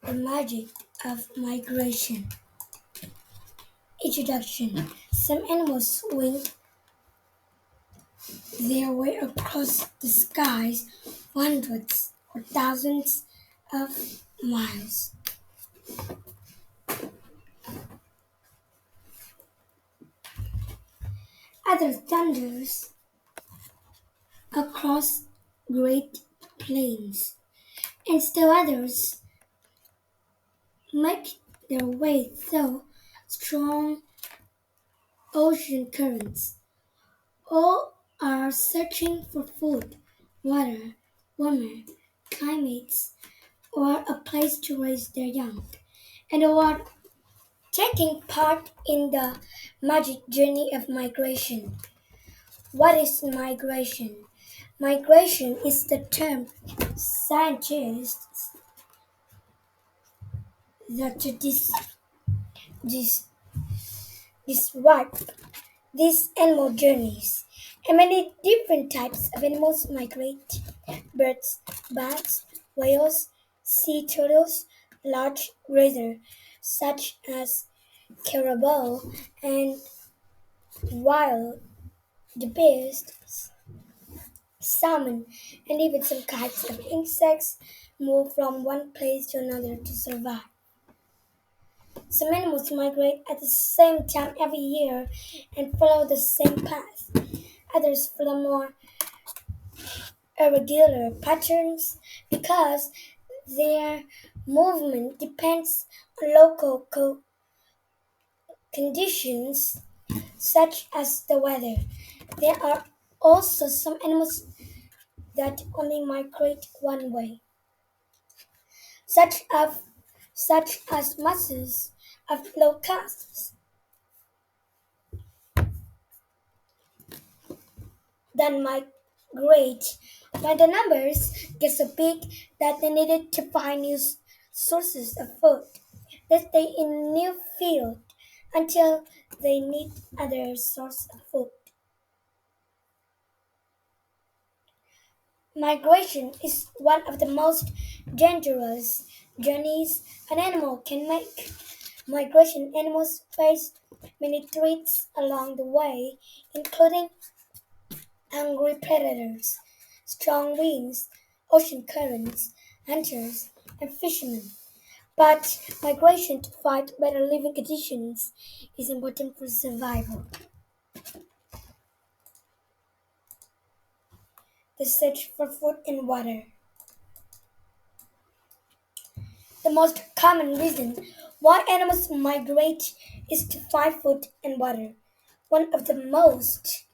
The magic of migration. Introduction. Some animals wing their way across the skies for hundreds or thousands of miles. Others thunders across great plains, and still others make their way through strong ocean currents. All are searching for food, water, warmer climates, or a place to raise their young, and all are taking part in the magic journey of migration. What is migration? Migration is the term scientists that dis- describe these animal journeys. And many different types of animals migrate: birds, bats, whales, sea turtles, large grazers such as caribou, and wild beasts, salmon, and even some kinds of insects move from one place to another to survive. Some animals migrate at the same time every year and follow the same path. Others follow more irregular patterns because their movement depends on local conditions such as the weather. There are also some animals that only migrate one way, such as masses of locusts that migrate when the numbers get so big that they needed to find new sources of food. They stay in new field until they meet other source of food. Migration is one of the most dangerous journeys an animal can make. Migration animals face many threats along the way, including hungry predators, strong winds, ocean currents, hunters, and fishermen. But migration to find better living conditions is important for survival. The search for food and water. The most common reason why animals migrate is to find food and water. One of the most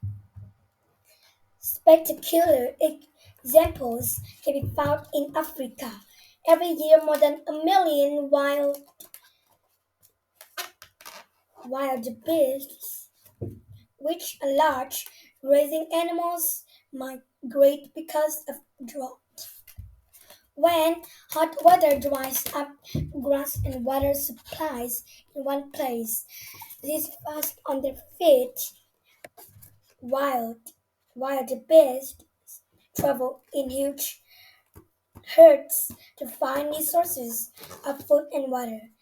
spectacular examples can be found in Africa. Every year, more than a million wild beasts, which are large grazing animals, migrate because of drought. When hot weather dries up grass and water supplies in one place, these fast on their feet wild wild beasts travel in huge herds to find new sources of food and water.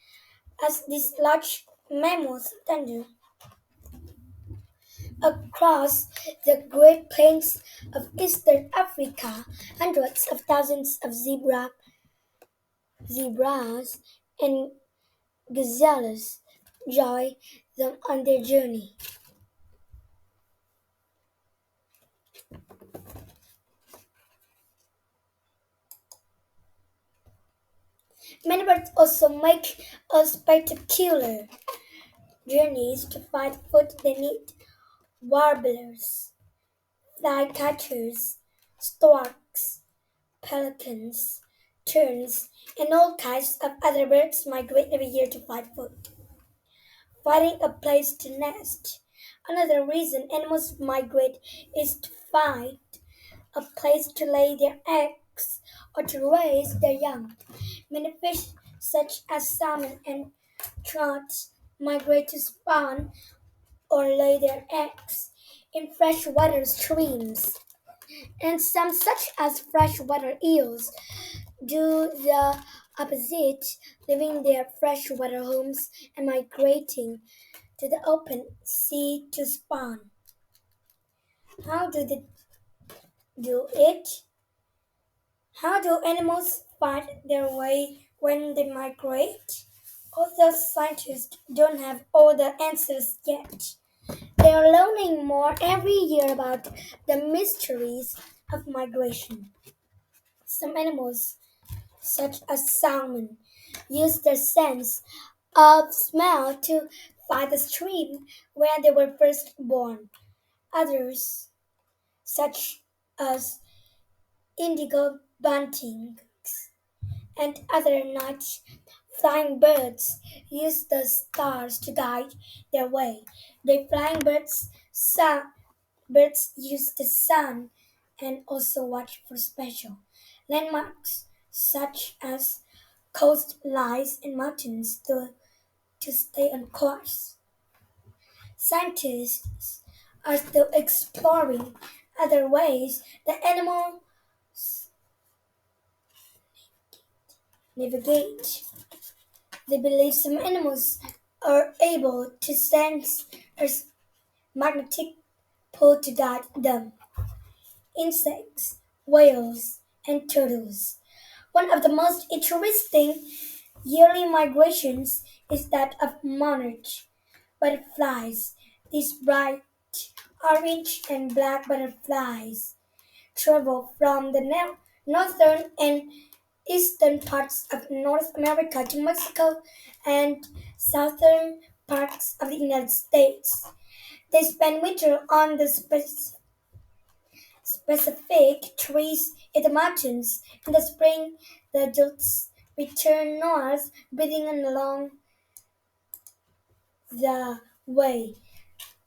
As these large mammals wander across the great plains of eastern Africa, hundreds of thousands of zebras and gazelles join them on their journey. Many birds also make a spectacular journeys to find food they need. Warblers, flycatchers, storks, pelicans, terns, and all kinds of other birds migrate every year to find food, finding a place to nest. Another reason animals migrate is to find a place to lay their eggs or to raise their young. Many fish, such as salmon and trout, migrate to spawn or lay their eggs in freshwater streams, and some, such as freshwater eels, do the Opposite, leaving their freshwater homes and migrating to the open sea to spawn. How do they do it? How do animals find their way when they migrate? Although scientists don't have all the answers yet, they are learning more every year about the mysteries of migration. Some animals, such as salmon, use their sense of smell to find the stream where they were first born. Others, such as indigo buntings and other night flying birds, use the stars to guide their way. Birds use the sun and also watch for special landmarks such as coastlines and mountains to stay on course. Scientists are still exploring other ways the animals navigate. They believe some animals are able to sense Earth's magnetic pull to guide them. Insects, whales, and turtles. One of the most interesting yearly migrations is that of monarch butterflies. These bright orange and black butterflies travel from the northern and eastern parts of North America to Mexico and southern parts of the United States. They spend winter on the specific trees in the mountains. In the spring, the adults return north, breeding along the way.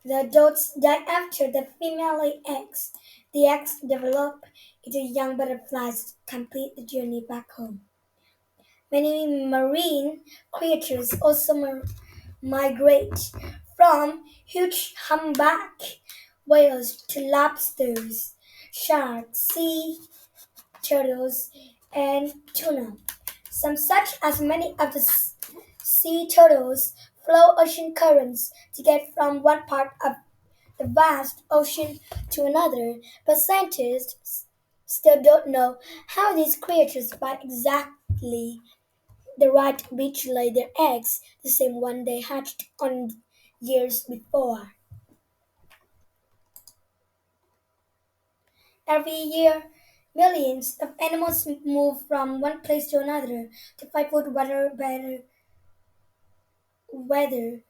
The adults die after the female lay eggs. The eggs develop into young butterflies to complete the journey back home. Many marine creatures also migrate, from huge humpback whales to lobsters, sharks, sea turtles, and tuna. Some, such as many of the sea turtles, follow ocean currents to get from one part of the vast ocean to another, but scientists still don't know how these creatures find exactly the right beach to lay their eggs, the same one they hatched on years before. Every year, millions of animals move from one place to another to find food, better weather,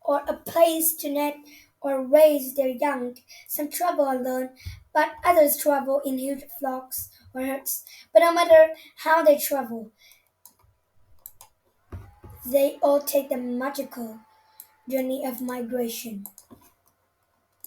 or a place to net or raise their young. Some travel alone, but others travel in huge flocks or herds. But no matter how they travel, they all take the magical journey of migration.